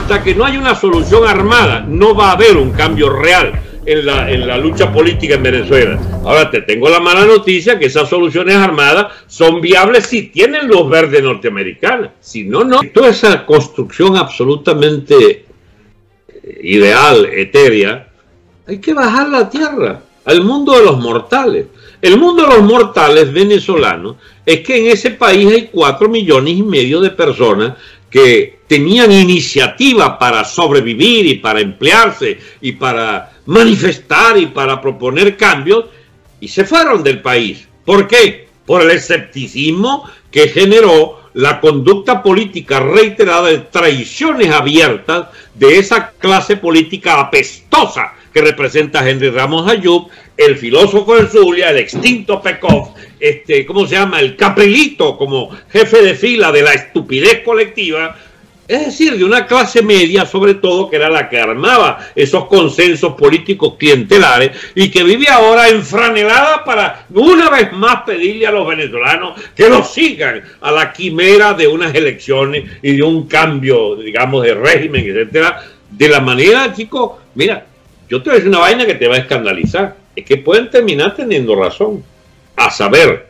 hasta que no haya una solución armada, no va a haber un cambio real en la lucha política en Venezuela. Ahora te tengo la mala noticia que esas soluciones armadas son viables si tienen luz verde norteamericana. Si no, no. Toda esa construcción absolutamente ideal, etérea, hay que bajarla a tierra, al mundo de los mortales. El mundo de los mortales venezolanos es que en ese país hay 4,5 millones de personas que tenían iniciativa para sobrevivir y para emplearse y para manifestar y para proponer cambios y se fueron del país. ¿Por qué? Por el escepticismo que generó la conducta política reiterada de traiciones abiertas de esa clase política apestosa que representa Henry Ramos Ayub, el filósofo de Zulia, el extinto Pekov, ¿cómo se llama? El Caprilito como jefe de fila de la estupidez colectiva, es decir, de una clase media sobre todo que era la que armaba esos consensos políticos clientelares y que vive ahora enfranelada para una vez más pedirle a los venezolanos que los sigan a la quimera de unas elecciones y de un cambio, digamos, de régimen, etcétera, de la manera, chicos, mira, yo te voy a decir una vaina que te va a escandalizar, es que pueden terminar teniendo razón, a saber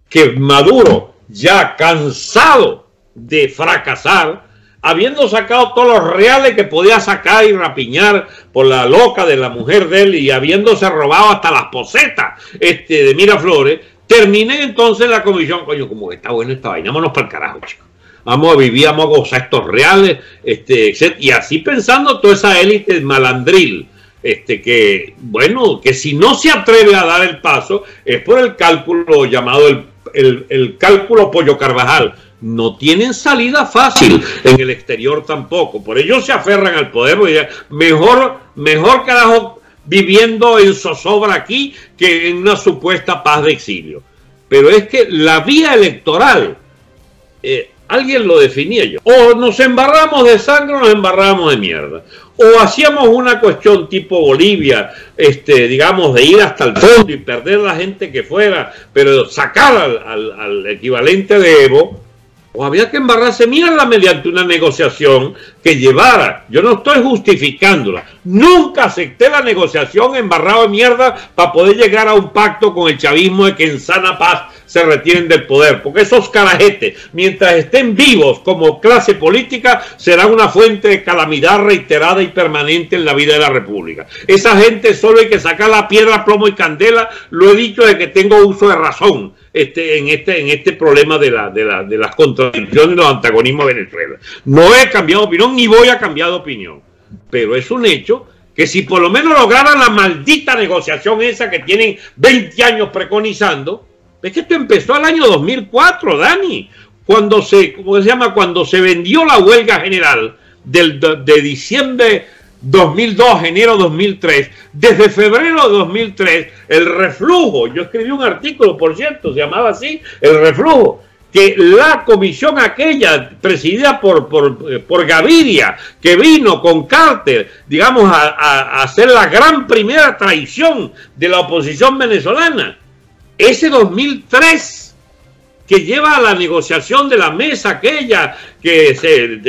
que Maduro, ya cansado de fracasar, habiendo sacado todos los reales que podía sacar y rapiñar por la loca de la mujer de él y habiéndose robado hasta las posetas de Miraflores, terminé entonces la comisión, coño, como que está bueno esta vaina, vámonos para el carajo, chicos. Vamos a vivir, vamos a gozar estos reales, etc. Y así pensando toda esa élite malandril, que, bueno, que si no se atreve a dar el paso, es por el cálculo llamado el cálculo Pollo Carvajal. No tienen salida fácil en el exterior tampoco. Por ello se aferran al poder. Mejor carajo viviendo en zozobra aquí que en una supuesta paz de exilio. Pero es que la vía electoral, alguien lo definía yo. O nos embarramos de sangre o nos embarramos de mierda. O hacíamos una cuestión tipo Bolivia, digamos, de ir hasta el fondo y perder la gente que fuera, pero sacar al equivalente de Evo. O había que embarrarse mierda mediante una negociación que llevara, yo no estoy justificándola, nunca acepté la negociación embarrado de mierda para poder llegar a un pacto con el chavismo de que en sana paz se retiren del poder, porque esos carajetes, mientras estén vivos como clase política, serán una fuente de calamidad reiterada y permanente en la vida de la República. Esa gente solo hay que sacar la piedra, plomo y candela, lo he dicho desde que tengo uso de razón. En este problema de las contradicciones y los antagonismos de Venezuela. No he cambiado de opinión ni voy a cambiar de opinión, pero es un hecho que si por lo menos lograran la maldita negociación esa que tienen 20 años preconizando, es que esto empezó el año 2004, Dani, cuando se vendió la huelga general de diciembre 2002, enero 2003, desde febrero de 2003, el reflujo, yo escribí un artículo, por cierto, se llamaba así, el reflujo, que la comisión aquella, presidida por Gaviria, que vino con Carter, digamos, a hacer la gran primera traición de la oposición venezolana, ese 2003, que lleva a la negociación de la mesa aquella, que se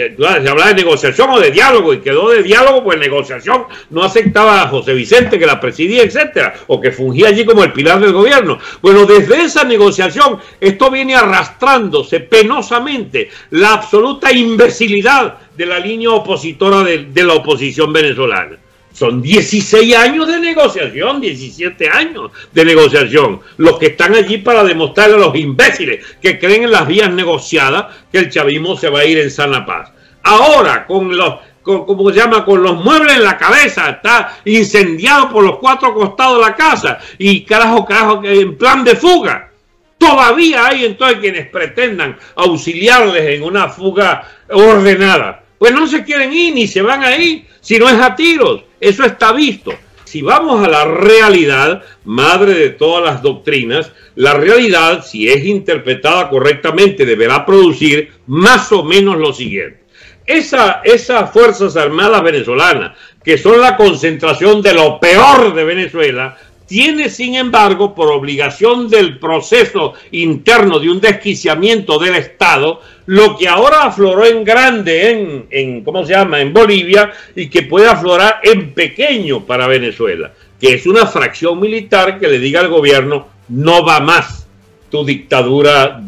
hablaba de negociación o de diálogo, y quedó de diálogo, pues negociación no aceptaba a José Vicente, que la presidía, etcétera, o que fungía allí como el pilar del gobierno. Bueno, desde esa negociación, esto viene arrastrándose penosamente la absoluta imbecilidad de la línea opositora de la oposición venezolana. Son 16 años de negociación, 17 años de negociación. Los que están allí para demostrarle a los imbéciles que creen en las vías negociadas que el chavismo se va a ir en sana paz. Ahora, con los muebles en la cabeza, está incendiado por los 4 costados de la casa y carajo, en plan de fuga. Todavía hay entonces quienes pretendan auxiliarles en una fuga ordenada. Pues no se quieren ir ni se van a ir, si no es a tiros. Eso está visto. Si vamos a la realidad, madre de todas las doctrinas, la realidad, si es interpretada correctamente, deberá producir más o menos lo siguiente. Esas Fuerzas Armadas venezolanas, que son la concentración de lo peor de Venezuela, tiene, sin embargo, por obligación del proceso interno de un desquiciamiento del Estado, lo que ahora afloró en grande ¿cómo se llama?, en Bolivia, y que puede aflorar en pequeño para Venezuela, que es una fracción militar que le diga al gobierno: no va más tu dictadura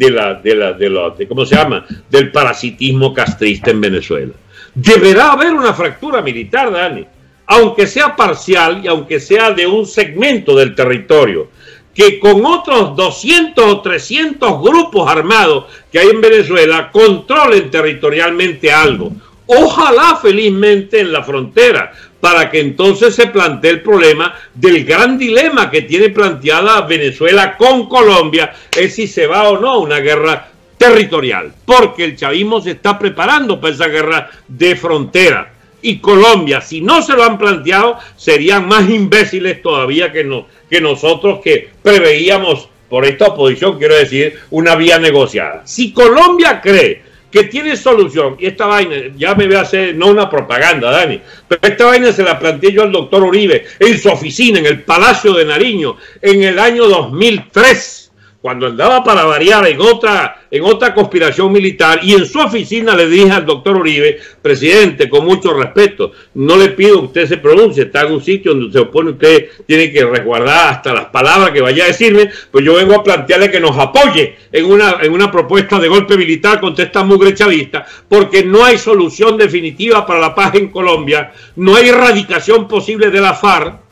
¿cómo se llama?, del parasitismo castrista en Venezuela. Deberá haber una fractura militar, Dani, aunque sea parcial y aunque sea de un segmento del territorio, que con otros 200 o 300 grupos armados que hay en Venezuela controlen territorialmente algo. Ojalá felizmente en la frontera, para que entonces se plantee el problema del gran dilema que tiene planteada Venezuela con Colombia, es si se va o no a una guerra territorial, porque el chavismo se está preparando para esa guerra de frontera. Y Colombia, si no se lo han planteado, serían más imbéciles todavía que nosotros, que preveíamos, por esta oposición, quiero decir, una vía negociada. Si Colombia cree que tiene solución, y esta vaina, ya me voy a hacer, no una propaganda, Dani, pero esta vaina se la planteé yo al doctor Uribe en su oficina, en el Palacio de Nariño, en el año 2003, cuando andaba, para variar, en otra conspiración militar, y en su oficina le dije al doctor Uribe: presidente, con mucho respeto, no le pido que usted se pronuncie, está en un sitio donde se opone, usted tiene que resguardar hasta las palabras que vaya a decirme, pues yo vengo a plantearle que nos apoye en una propuesta de golpe militar contra esta mugre chavista, porque no hay solución definitiva para la paz en Colombia, no hay erradicación posible de la FARC,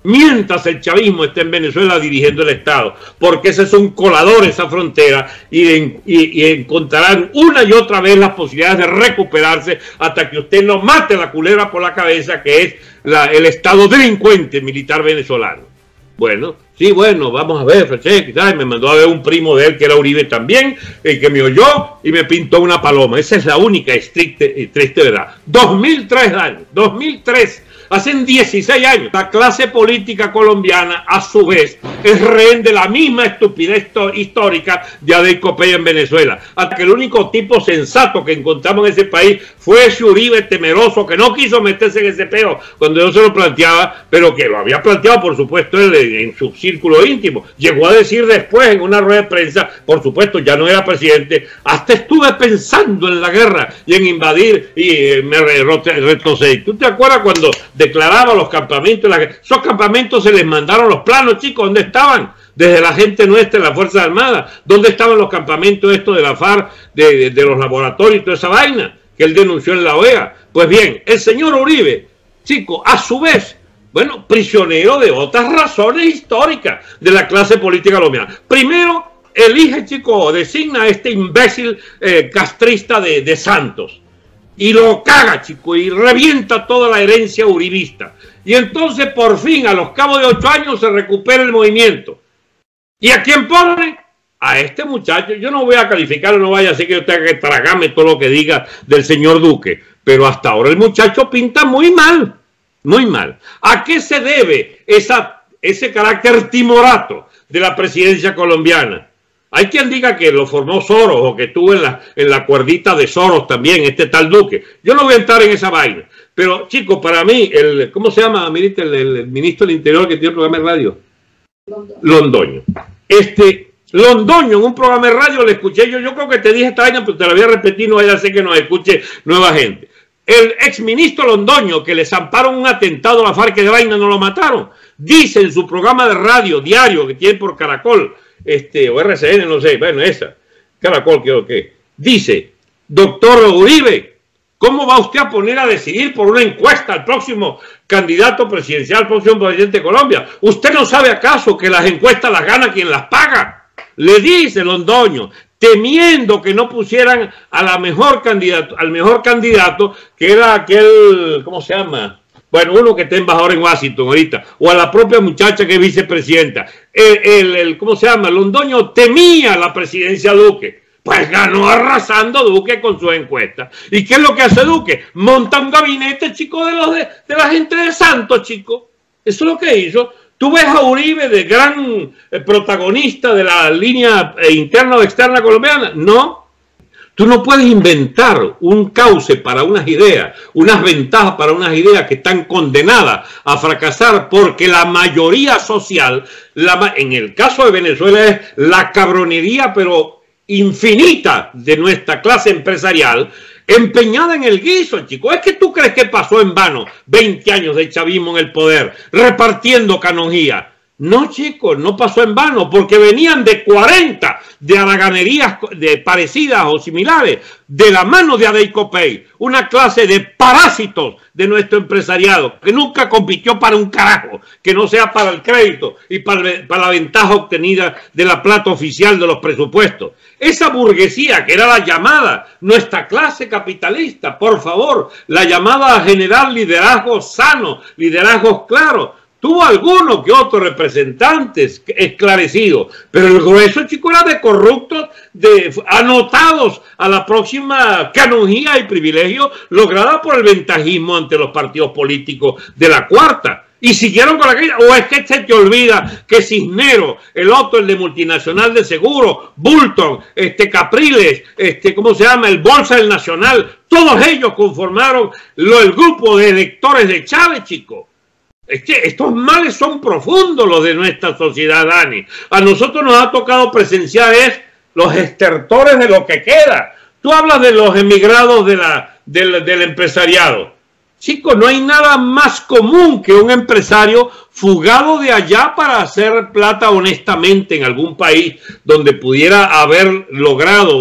mientras el chavismo esté en Venezuela dirigiendo el Estado, porque ese es un colador, esa frontera, y encontrarán una y otra vez las posibilidades de recuperarse hasta que usted no mate la culebra por la cabeza, que es el Estado delincuente militar venezolano. Bueno, sí, bueno, vamos a ver, me mandó a ver un primo de él que era Uribe también, que me oyó y me pintó una paloma. Esa es la única y triste verdad. 2003 años, 2003. Hacen 16 años. La clase política colombiana, a su vez, es rehén de la misma estupidez histórica de Adey Copey en Venezuela. Hasta que el único tipo sensato que encontramos en ese país fue ese Uribe temeroso, que no quiso meterse en ese peo cuando yo se lo planteaba, pero que lo había planteado, por supuesto, él en su círculo íntimo. Llegó a decir después en una rueda de prensa, por supuesto, ya no era presidente: hasta estuve pensando en la guerra y en invadir, y me retrocedí. ¿Tú te acuerdas cuando declaraba los campamentos? Esos campamentos se les mandaron los planos, chicos. ¿Dónde estaban? Desde la gente nuestra en las Fuerzas Armadas. ¿Dónde estaban los campamentos estos de la FARC, de los laboratorios y toda esa vaina que él denunció en la OEA? Pues bien, el señor Uribe, chicos, a su vez, bueno, prisionero de otras razones históricas de la clase política colombiana. Primero, elige, chico, designa a este imbécil castrista de Santos, y lo caga, chico, y revienta toda la herencia uribista. Y entonces, por fin, a los cabos de 8 años, se recupera el movimiento. ¿Y a quién pone? A este muchacho. Yo no voy a calificarlo, no vaya a ser que yo tenga que tragarme todo lo que diga del señor Duque, pero hasta ahora el muchacho pinta muy mal, muy mal. ¿A qué se debe ese carácter timorato de la presidencia colombiana? Hay quien diga que lo formó Soros, o que estuvo en la cuerdita de Soros también, este tal Duque. Yo no voy a entrar en esa vaina. Pero, chicos, para mí, ¿cómo se llama, mirita, el ministro del Interior que tiene el programa de radio? Londoño. Londoño, en un programa de radio le escuché yo creo que te dije esta vaina, pero te la voy a repetir, no vaya a ser que nos escuche nueva gente. El exministro Londoño, que le zamparon un atentado a la FARC, de vaina no lo mataron, dice en su programa de radio diario que tiene por Caracol, o RCN, no sé, bueno, esa, Caracol, creo que, dice: doctor Uribe, ¿cómo va usted a poner a decidir por una encuesta al próximo candidato presidencial, al próximo presidente de Colombia? ¿Usted no sabe acaso que las encuestas las gana quien las paga? Le dice Londoño, temiendo que no pusieran a al mejor candidato, que era aquel, ¿cómo se llama? Bueno, uno que está embajador en Washington ahorita, o a la propia muchacha que es vicepresidenta. ¿Cómo se llama? Londoño temía la presidencia Duque. Pues ganó arrasando Duque con sus encuestas. ¿Y qué es lo que hace Duque? Monta un gabinete, chico, de la gente de Santos, chico. Eso es lo que hizo. ¿Tú ves a Uribe de gran protagonista de la línea interna o externa colombiana? No. Tú no puedes inventar un cauce para unas ideas, unas ventajas para unas ideas que están condenadas a fracasar porque la mayoría social, en el caso de Venezuela es la cabronería pero infinita de nuestra clase empresarial, empeñada en el guiso, chicos. ¿Es que tú crees que pasó en vano 20 años de chavismo en el poder, repartiendo canonjía? No, chicos, no pasó en vano, porque venían de 40 de haraganerías parecidas o similares, de la mano de Adeicopey, una clase de parásitos de nuestro empresariado, que nunca compitió para un carajo, que no sea para el crédito y para la ventaja obtenida de la plata oficial de los presupuestos. Esa burguesía que era la llamada, nuestra clase capitalista, por favor, la llamada a generar liderazgos sanos, liderazgos claros, tuvo algunos que otros representantes esclarecidos, pero el grueso, chico, era de corruptos, anotados a la próxima canonjía y privilegio lograda por el ventajismo ante los partidos políticos de la cuarta. Y siguieron con aquella, o es que se te olvida que Cisneros, el otro, el de multinacional de seguro, Bulton, Capriles, ¿cómo se llama? El Bolsa del Nacional, todos ellos conformaron el grupo de electores de Chávez, chicos. Es que estos males son profundos los de nuestra sociedad, Dani. A nosotros nos ha tocado presenciar los estertores de lo que queda. Tú hablas de los emigrados del empresariado. Chicos, no hay nada más común que un empresario fugado de allá para hacer plata honestamente en algún país donde pudiera haber logrado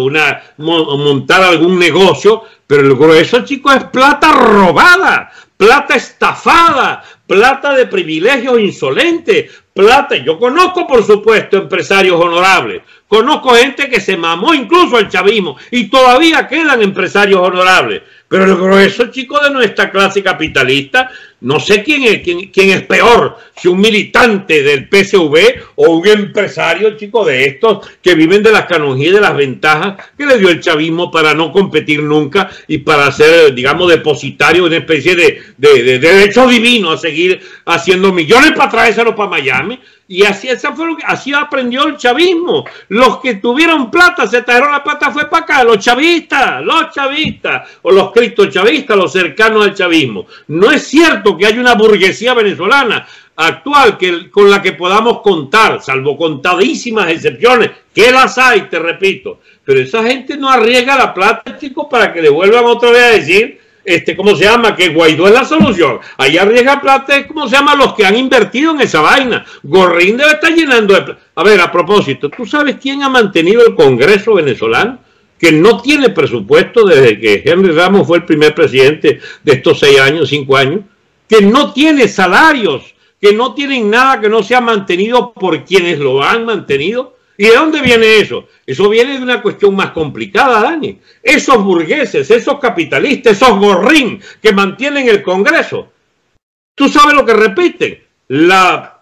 montar algún negocio, pero el grueso, chicos, es plata robada, plata estafada, plata de privilegios insolentes, plata. Yo conozco, por supuesto, empresarios honorables, conozco gente que se mamó incluso el chavismo y todavía quedan empresarios honorables, pero el grueso, chicos, de nuestra clase capitalista, no sé quién es peor, si un militante del PSV o un empresario, chicos, de estos que viven de las canonjías y de las ventajas que le dio el chavismo para no competir nunca y para ser, digamos, depositario de una especie de derecho divino a seguir haciendo millones para traérselos para Miami. Y así aprendió el chavismo. Los que tuvieron plata, se trajeron la plata, fue para acá, los chavistas, o los cristochavistas, los cercanos al chavismo. No es cierto que haya una burguesía venezolana actual con la que podamos contar, salvo contadísimas excepciones, que las hay, te repito. Pero esa gente no arriesga la plata, chicos, para que le vuelvan otra vez a decir, ¿cómo se llama? Que Guaidó es la solución. Ahí arriesga plata, ¿cómo se llama? Los que han invertido en esa vaina. Gorrín debe estar llenando de plata. A ver, a propósito, ¿tú sabes quién ha mantenido el Congreso venezolano? Que no tiene presupuesto desde que Henry Ramos fue el primer presidente de estos 5 años, que no tiene salarios, que no tienen nada que no sea mantenido por quienes lo han mantenido. ¿Y de dónde viene eso? Eso viene de una cuestión más complicada, Dani. Esos burgueses, esos capitalistas, esos gorrín que mantienen el Congreso, ¿tú sabes lo que repiten?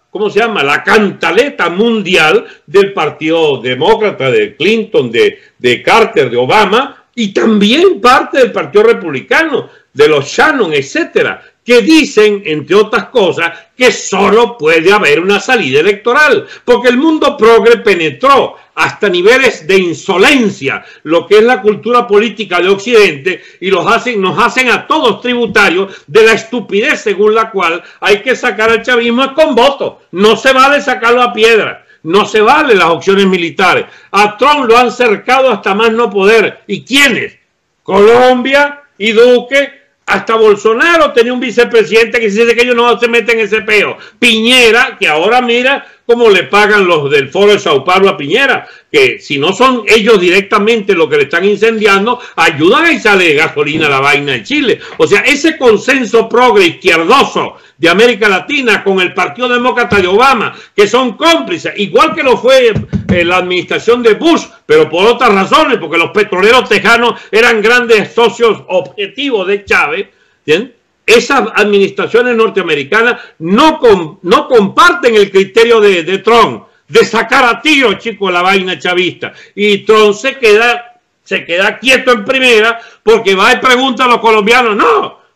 ¿Cómo se llama? La cantaleta mundial del Partido Demócrata, de Clinton, de Carter, de Obama, y también parte del Partido Republicano, de los Shannon, etcétera, que dicen, entre otras cosas, que solo puede haber una salida electoral, porque el mundo progre penetró hasta niveles de insolencia lo que es la cultura política de Occidente y nos hacen a todos tributarios de la estupidez según la cual hay que sacar al chavismo con votos. No se vale sacarlo a piedra. No se vale las opciones militares. A Trump lo han cercado hasta más no poder. ¿Y quiénes? Colombia y Duque. Hasta Bolsonaro tenía un vicepresidente que dice que ellos no se meten en ese peo. Piñera, que ahora mira cómo le pagan los del Foro de Sao Paulo a Piñera, que si no son ellos directamente los que le están incendiando, ayudan y sale gasolina a la vaina en Chile. O sea, ese consenso progre izquierdoso de América Latina con el Partido Demócrata de Obama, que son cómplices, igual que lo fue la administración de Bush, pero por otras razones, porque los petroleros tejanos eran grandes socios objetivos de Chávez, ¿bien? Esas administraciones norteamericanas no comparten el criterio de Trump, de sacar a tiro, chicos, la vaina chavista. Y Trump se queda quieto en primera, porque va y pregunta a los colombianos,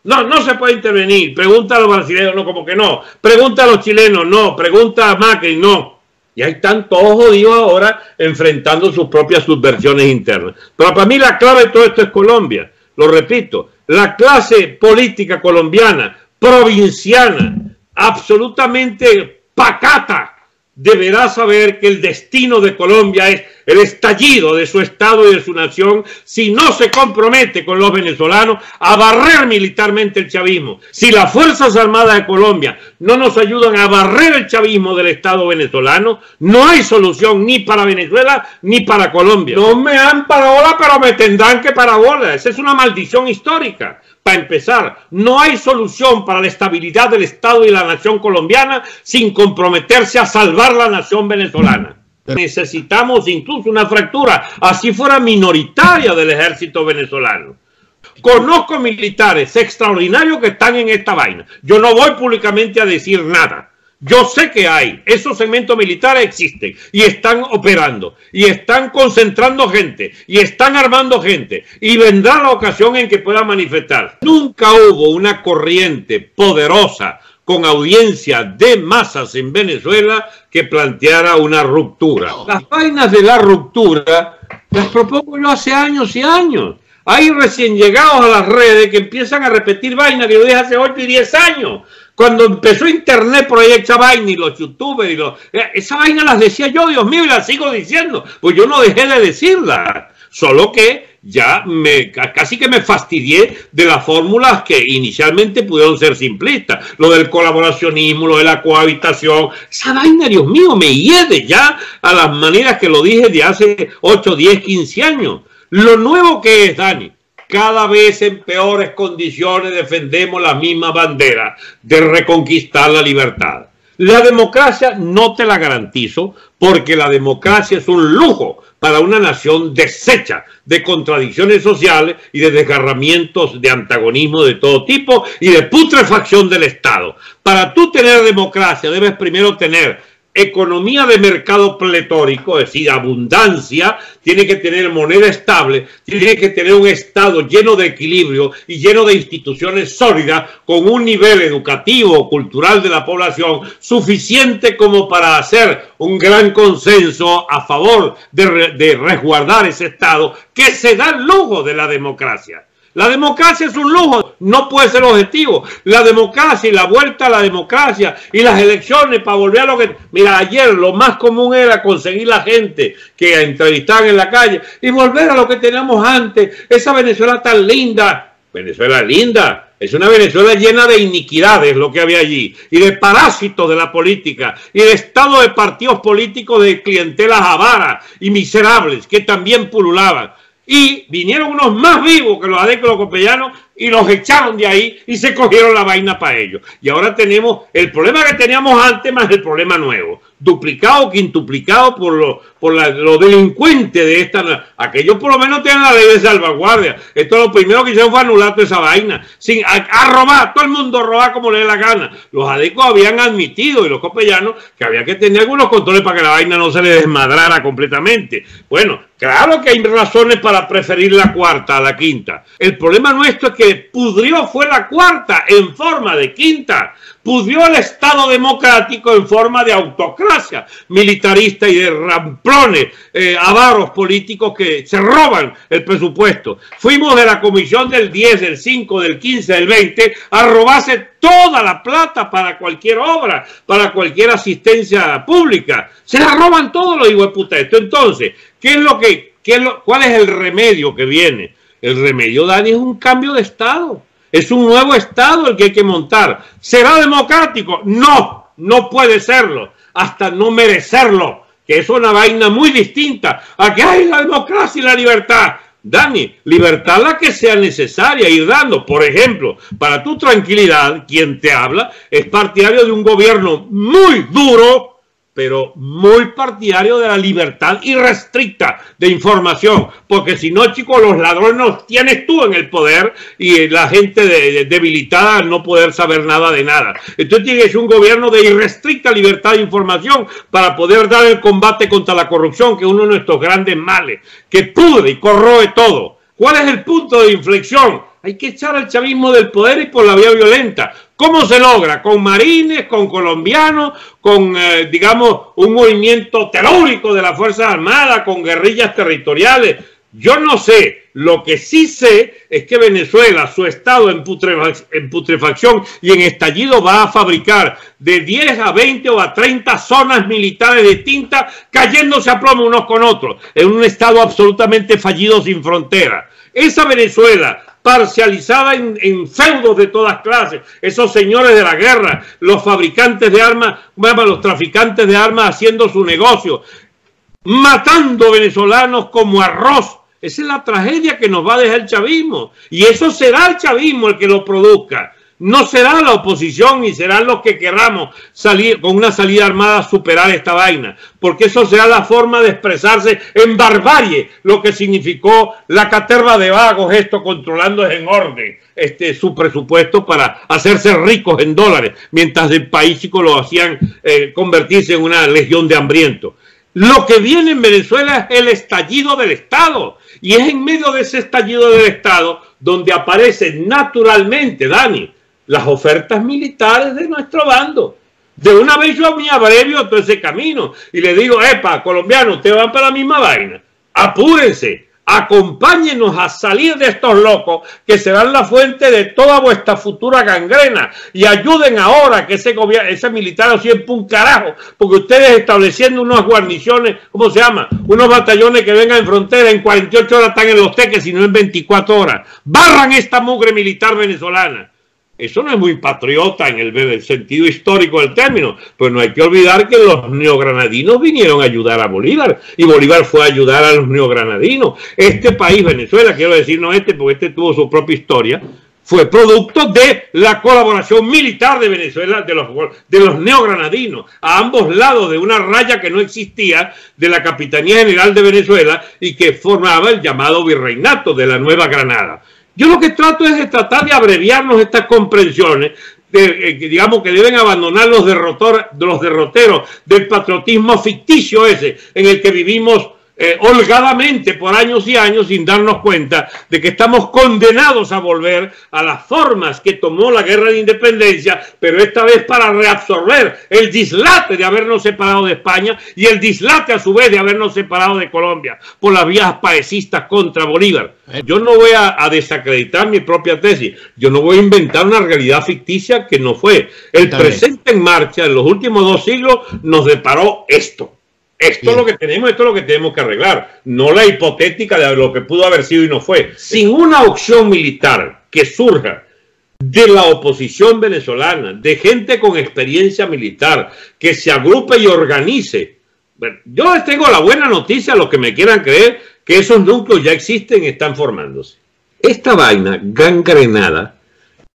no se puede intervenir. Pregunta a los brasileños, no, como que no. Pregunta a los chilenos, no. Pregunta a Macri, no. Y ahí están todos jodidos ahora enfrentando sus propias subversiones internas. Pero para mí la clave de todo esto es Colombia. Lo repito, la clase política colombiana, provinciana, absolutamente pacata, deberá saber que el destino de Colombia es el estallido de su Estado y de su nación si no se compromete con los venezolanos a barrer militarmente el chavismo. Si las Fuerzas Armadas de Colombia no nos ayudan a barrer el chavismo del Estado venezolano, no hay solución ni para Venezuela ni para Colombia. No me dan parabola, pero me tendrán que parabola. Esa es una maldición histórica. Para empezar, no hay solución para la estabilidad del Estado y la nación colombiana sin comprometerse a salvar la nación venezolana. Necesitamos incluso una fractura, así fuera minoritaria, del ejército venezolano. Conozco militares extraordinarios que están en esta vaina. Yo no voy públicamente a decir nada. Yo sé que hay, esos segmentos militares existen y están operando y están concentrando gente y están armando gente y vendrá la ocasión en que puedan manifestar. Nunca hubo una corriente poderosa con audiencia de masas en Venezuela que planteara una ruptura. Las vainas de la ruptura las propongo yo hace años y años. Hay recién llegados a las redes que empiezan a repetir vainas que yo dije hace 8 y 10 años. Cuando empezó Internet por ahí esa vaina y los youtubers y esa vaina las decía yo, Dios mío, y las sigo diciendo. Pues yo no dejé de decirlas. Solo que ya casi que me fastidié de las fórmulas que inicialmente pudieron ser simplistas. Lo del colaboracionismo, lo de la cohabitación. Esa vaina, Dios mío, me hiede ya a las maneras que lo dije de hace 8, 10, 15 años. Lo nuevo que es, Dani, cada vez en peores condiciones defendemos la misma bandera de reconquistar la libertad. La democracia no te la garantizo porque la democracia es un lujo para una nación deshecha de contradicciones sociales y de desgarramientos de antagonismo de todo tipo y de putrefacción del Estado. Para tú tener democracia debes primero tener economía de mercado pletórico, es decir, abundancia, tiene que tener moneda estable, tiene que tener un Estado lleno de equilibrio y lleno de instituciones sólidas, con un nivel educativo, cultural de la población suficiente como para hacer un gran consenso a favor de resguardar ese Estado que se da el lujo de la democracia. La democracia es un lujo, no puede ser objetivo. La democracia y la vuelta a la democracia y las elecciones para volver a lo que... Mira, ayer lo más común era conseguir la gente que entrevistaban en la calle y volver a lo que teníamos antes. Esa Venezuela tan linda. Venezuela linda. Es una Venezuela llena de iniquidades lo que había allí, y de parásitos de la política, y de estado de partidos políticos de clientelas avaras y miserables que también pululaban. Y vinieron unos más vivos que los adecos los copellanos y los echaron de ahí y se cogieron la vaina para ellos. Y ahora tenemos el problema que teníamos antes más el problema nuevo, duplicado, quintuplicado por lo delincuente de esta. Aquellos por lo menos tienen la ley de salvaguardia. Esto lo primero que hicieron fue anular toda esa vaina. A robar, todo el mundo roba como le dé la gana. Los adecos habían admitido, y los copellanos, que había que tener algunos controles para que la vaina no se le desmadrara completamente. Bueno, claro que hay razones para preferir la cuarta a la quinta. El problema nuestro es que pudrió fue la cuarta en forma de quinta. Pudrió el Estado democrático en forma de autocracia militarista y de ramplones, avaros políticos que se roban el presupuesto. Fuimos de la comisión del 10, del 5, del 15, del 20 a robarse toda la plata para cualquier obra, para cualquier asistencia pública. Se la roban todos los hijueputas. Entonces, ¿cuál es el remedio que viene? El remedio, Dani, es un cambio de Estado. Es un nuevo Estado el que hay que montar. ¿Será democrático? No, no puede serlo, hasta no merecerlo, que es una vaina muy distinta a que hay la democracia y la libertad. Dani, libertad la que sea necesaria, ir dando. Por ejemplo, para tu tranquilidad, quien te habla es partidario de un gobierno muy duro, pero muy partidario de la libertad irrestricta de información, porque si no, chicos, los ladrones los tienes tú en el poder y la gente debilitada al no poder saber nada de nada. Entonces tiene que ser un gobierno de irrestricta libertad de información para poder dar el combate contra la corrupción, que es uno de nuestros grandes males, que pudre y corroe todo. ¿Cuál es el punto de inflexión? hay que echar al chavismo del poder y por la vía violenta. ¿Cómo se logra? Con marines, con colombianos, con, digamos, un movimiento telúrico de las Fuerzas Armadas, con guerrillas territoriales. Yo no sé. Lo que sí sé es que Venezuela, su estado en putrefacción y en estallido, va a fabricar de 10 a 20 o a 30 zonas militares distintas, cayéndose a plomo unos con otros, en un estado absolutamente fallido sin frontera. Esa Venezuela parcializada en feudos de todas clases, esos señores de la guerra, los fabricantes de armas, los traficantes de armas haciendo su negocio, matando venezolanos como arroz. Esa es la tragedia que nos va a dejar el chavismo. Y eso será el chavismo el que lo produzca. No será la oposición ni serán los que queramos salir con una salida armada a superar esta vaina. Porque eso será la forma de expresarse en barbarie lo que significó la caterva de vagos, esto controlando en orden su presupuesto para hacerse ricos en dólares, mientras el país chico lo hacían convertirse en una legión de hambrientos. Lo que viene en Venezuela es el estallido del Estado. Y es en medio de ese estallido del Estado donde aparecen naturalmente, Dani, las ofertas militares de nuestro bando. De una vez yo me abrevio todo ese camino y le digo, epa, colombianos, ustedes van para la misma vaina. Apúrense, acompáñenos a salir de estos locos que serán la fuente de toda vuestra futura gangrena y ayuden ahora que ese militar siempre un carajo, porque ustedes estableciendo unas guarniciones, ¿cómo se llama? Unos batallones que vengan en frontera, en 48 horas están en Los Teques, sino en 24 horas. Barran esta mugre militar venezolana. Eso no es muy patriota en el sentido histórico del término, pues no hay que olvidar que los neogranadinos vinieron a ayudar a Bolívar y Bolívar fue a ayudar a los neogranadinos. Este país, Venezuela, quiero decir no porque este tuvo su propia historia, fue producto de la colaboración militar de Venezuela, de los neogranadinos, a ambos lados de una raya que no existía de la Capitanía General de Venezuela y que formaba el llamado Virreinato de la Nueva Granada. Yo lo que trato es de tratar de abreviarnos estas comprensiones, digamos que deben abandonar los derroteros del patriotismo ficticio ese en el que vivimos holgadamente por años y años sin darnos cuenta de que estamos condenados a volver a las formas que tomó la guerra de independencia, pero esta vez para reabsorber el dislate de habernos separado de España y el dislate a su vez de habernos separado de Colombia por las vías paecistas contra Bolívar. Yo no voy a desacreditar mi propia tesis, yo no voy a inventar una realidad ficticia que no fue. El presente en marcha en los últimos 2 siglos nos deparó esto. Esto es lo que tenemos, esto es lo que tenemos que arreglar, no la hipotética de lo que pudo haber sido y no fue. Sin una opción militar que surja de la oposición venezolana, de gente con experiencia militar, que se agrupe y organice. Bueno, yo les tengo la buena noticia a los que me quieran creer que esos núcleos ya existen y están formándose. Esta vaina gangrenada,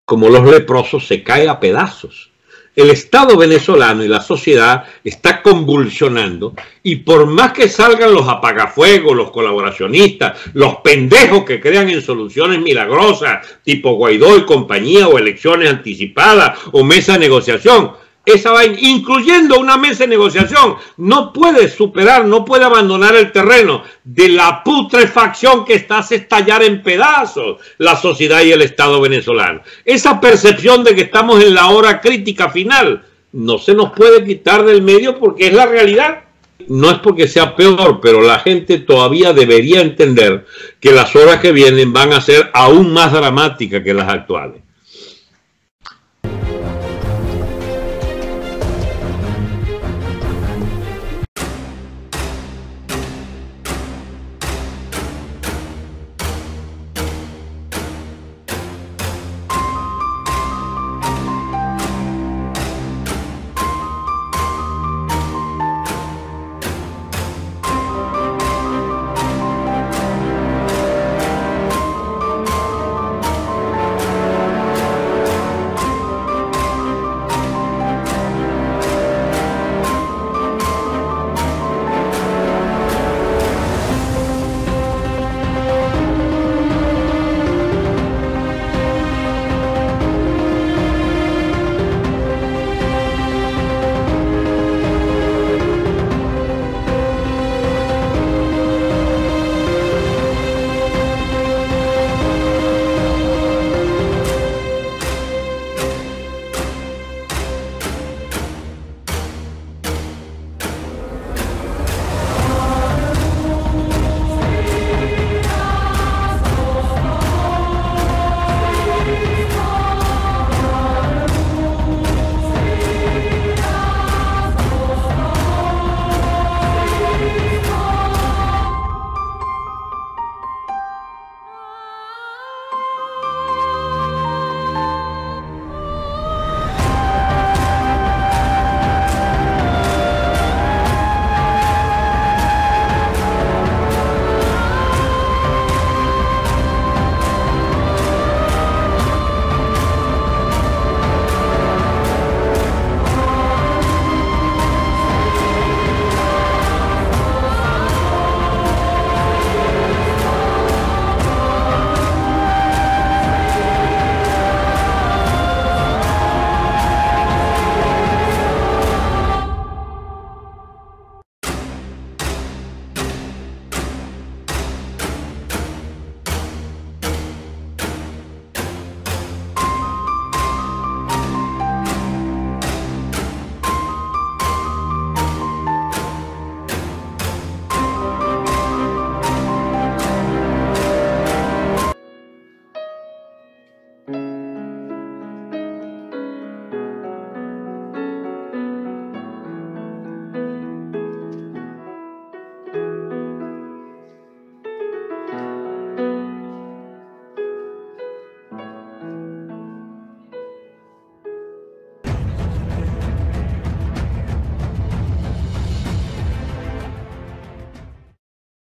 como los leprosos, se cae a pedazos. El Estado venezolano y la sociedad está convulsionando y por más que salgan los apagafuegos, los colaboracionistas, los pendejos que crean en soluciones milagrosas tipo Guaidó y compañía o elecciones anticipadas o mesa de negociación, esa vaina, incluyendo una mesa de negociación, no puede superar, no puede abandonar el terreno de la putrefacción que está hace estallar en pedazos la sociedad y el Estado venezolano. Esa percepción de que estamos en la hora crítica final no se nos puede quitar del medio porque es la realidad. No es porque sea peor, pero la gente todavía debería entender que las horas que vienen van a ser aún más dramáticas que las actuales.